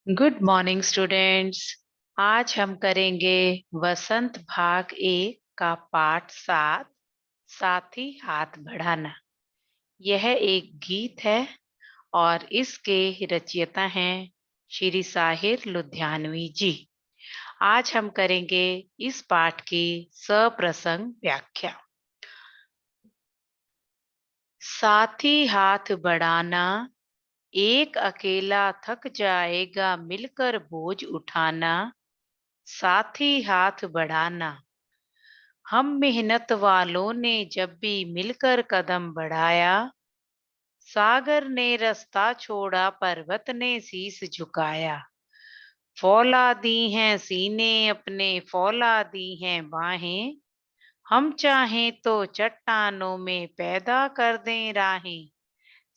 Good morning students. आज हम करेंगे वसंत भाग 1 का पाठ 7, साथी हाथ बढ़ाना। यह एक गीत है और इसके रचयिता हैं श्री साहिर लुधियानवी जी। आज हम करेंगे इस पाठ की सप्रसंग व्याख्या। साथी हाथ बढ़ाना, एक अकेला थक जाएगा मिलकर बोझ उठाना। साथी हाथ बढ़ाना, हम मेहनत वालों ने जब भी मिलकर कदम बढ़ाया। सागर ने रास्ता छोड़ा, पर्वत ने शीस झुकाया। फौलादी हैं सीने अपने, फौलादी हैं बाहें। हम चाहें तो चट्टानों में पैदा कर दें राहें।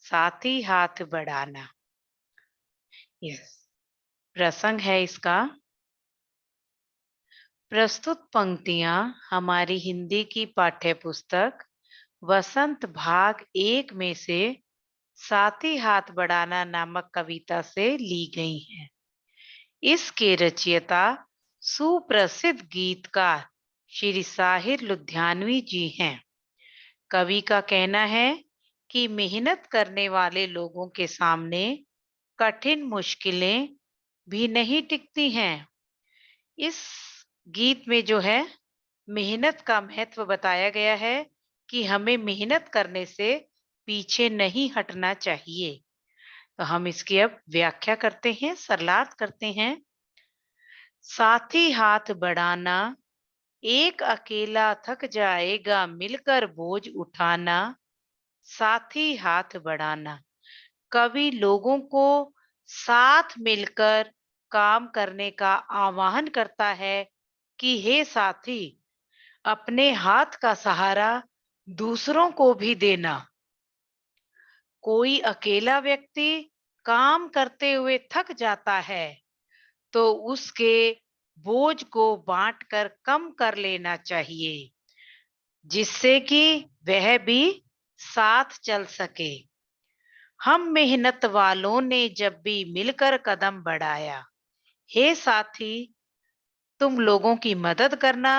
साथी हाथ बढ़ाना। यस, प्रसंग है इसका। प्रस्तुत पंक्तियां हमारी हिंदी की पाठ्य पुस्तक वसंत भाग 1 में से साथी हाथ बढ़ाना नामक कविता से ली गई हैं। इसके रचयिता सुप्रसिद्ध गीतकार श्री साहिर लुधियानवी जी हैं। कवि का कहना है कि मेहनत करने वाले लोगों के सामने कठिन मुश्किलें भी नहीं टिकती हैं। इस गीत में जो है मेहनत का महत्व बताया गया है कि हमें मेहनत करने से पीछे नहीं हटना चाहिए। तो हम इसकी अब व्याख्या करते हैं, सरलार्थ करते हैं। साथी हाथ बढ़ाना, एक अकेला थक जाएगा मिलकर बोझ उठाना। साथी हाथ बढ़ाना, कवि लोगों को साथ मिलकर काम करने का आह्वान करता है कि हे साथी, अपने हाथ का सहारा दूसरों को भी देना। कोई अकेला व्यक्ति काम करते हुए थक जाता है तो उसके बोझ को बांटकर कम कर लेना चाहिए, जिससे कि वह भी साथ चल सके। हम मेहनत वालों ने जब भी मिलकर कदम बढ़ाया। हे साथी, तुम लोगों की मदद करना।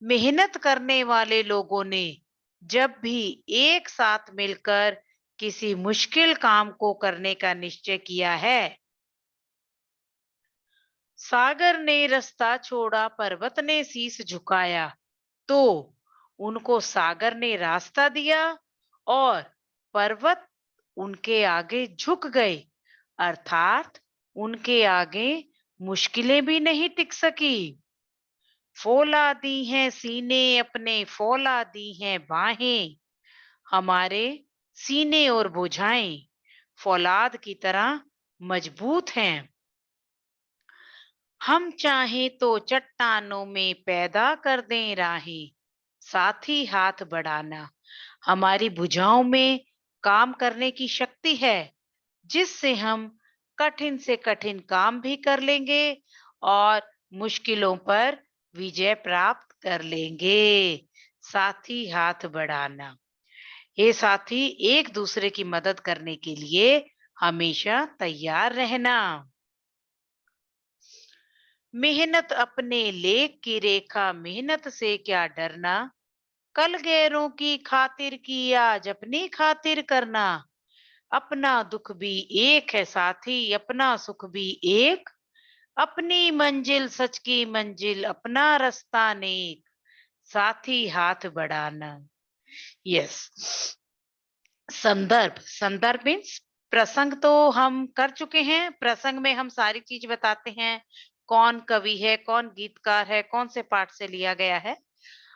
मेहनत करने वाले लोगों ने जब भी एक साथ मिलकर किसी मुश्किल काम को करने का निश्चय किया है। सागर ने रास्ता छोड़ा, पर्वत ने शीस झुकाया, तो उनको सागर ने रास्ता दिया और पर्वत उनके आगे झुक गए। अर्थात उनके आगे मुश्किलें भी नहीं टिक सकी। फौलादी हैं सीने अपने, फौलादी हैं बाहें। हमारे सीने और भुजाएं फौलाद की तरह मजबूत हैं। हम चाहें तो चट्टानों में पैदा कर दें राहें। साथी हाथ बढ़ाना, हमारी भुजाओं में काम करने की शक्ति है, जिससे हम कठिन से कठिन काम भी कर लेंगे और मुश्किलों पर विजय प्राप्त कर लेंगे। साथी हाथ बढ़ाना, ये साथी एक दूसरे की मदद करने के लिए हमेशा तैयार रहना। मेहनत अपने लेख की रेखा, मेहनत से क्या डरना। कल गैरों की खातिर की, आज अपनी खातिर करना। अपना दुख भी एक है साथी, अपना सुख भी एक। अपनी मंजिल सच की मंजिल, अपना रास्ता नेक। साथी हाथ बढ़ाना। यस, संदर्भ। संदर्भ मीन्स प्रसंग तो हम कर चुके हैं। प्रसंग में हम सारी चीज बताते हैं, कौन कवि है, कौन गीतकार है, कौन से पाठ से लिया गया है।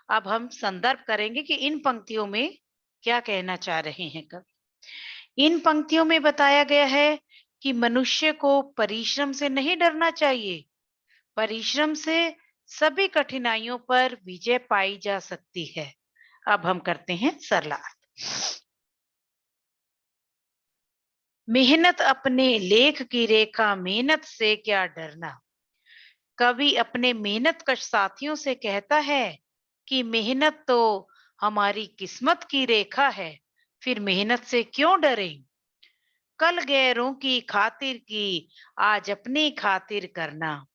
अब हम संदर्भ करेंगे कि इन पंक्तियों में क्या कहना चाह रहे हैं कवि। इन पंक्तियों में बताया गया है कि मनुष्य को परिश्रम से नहीं डरना चाहिए। परिश्रम से सभी कठिनाइयों पर विजय पाई जा सकती है। अब हम करते हैं सरलार्थ। मेहनत अपने लेख की रेखा, मेहनत से क्या डरना। कवि अपने मेहनत कश साथियों से कहता है कि मेहनत तो हमारी किस्मत की रेखा है, फिर मेहनत से क्यों डरें। कल गैरों की खातिर की, आज अपनी खातिर करना।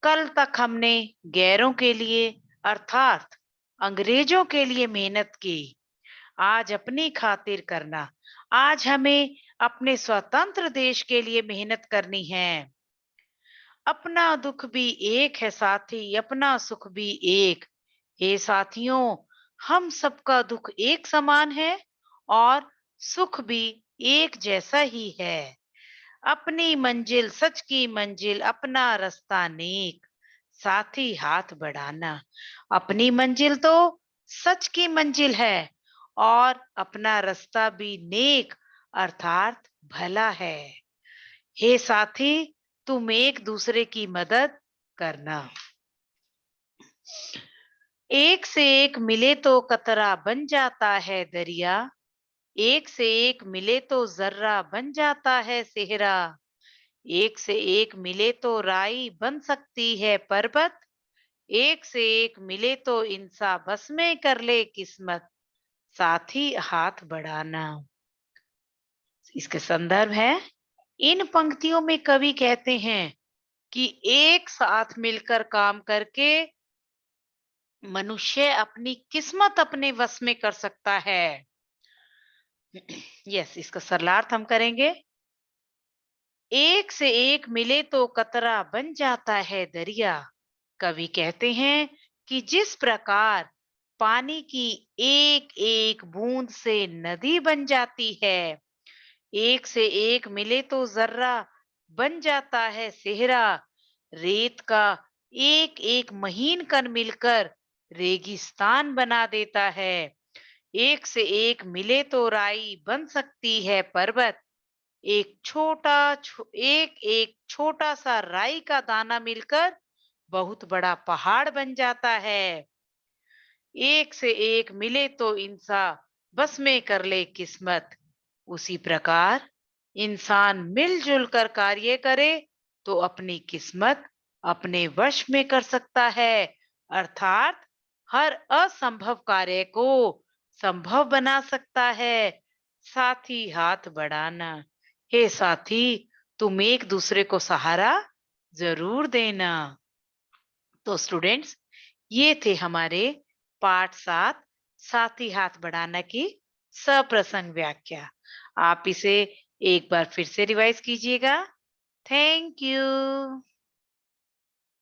कल तक हमने गैरों के लिए अर्थात अंग्रेजों के लिए मेहनत की, आज अपनी खातिर करना। आज हमें अपने स्वतंत्र देश के लिए मेहनत करनी है। अपना दुख भी एक है साथी, अपना सुख भी एक। हे साथियों, हम सबका दुख एक समान है और सुख भी एक जैसा ही है। अपनी मंजिल सच की मंजिल, अपना रास्ता नेक, साथी हाथ बढ़ाना। अपनी मंजिल तो सच की मंजिल है और अपना रास्ता भी नेक अर्थात भला है। हे साथी, तुम एक दूसरे की मदद करना। एक से एक मिले तो कतरा बन जाता है दरिया, एक से एक मिले तो जर्रा बन जाता है सेहरा, एक से एक मिले तो राई बन सकती है पर्वत, एक से एक मिले तो इंसान बस में कर ले किस्मत, साथी हाथ बढ़ाना। इसके संदर्भ है, इन पंक्तियों में कवि कहते हैं कि एक साथ मिलकर काम करके मनुष्य अपनी किस्मत अपने वश में कर सकता है। यस, इसका सरलार्थ हम करेंगे। एक से एक मिले तो कतरा बन जाता है दरिया। कवि कहते हैं कि जिस प्रकार पानी की एक एक बूंद से नदी बन जाती है, एक से एक मिले तो जर्रा बन जाता है सेहरा, रेत का एक एक महीन कण मिलकर रेगिस्तान बना देता है, एक से एक मिले तो राई बन सकती है पर्वत, एक एक छोटा सा राई का दाना मिलकर बहुत बड़ा पहाड़ बन जाता है। एक से एक मिले तो इंसान बस में कर ले किस्मत। उसी प्रकार इंसान मिलजुल कर कार्य करे तो अपनी किस्मत अपने वश में कर सकता है, अर्थात हर असंभव कार्य को संभव बना सकता है। साथी हाथ बढ़ाना। हे साथी, तुम एक दूसरे को सहारा जरूर देना। तो स्टूडेंट्स, ये थे हमारे पाठ 7 साथी हाथ बढ़ाना की सप्रसंग व्याख्या। आप इसे एक बार फिर से रिवाइज कीजिएगा। Thank you.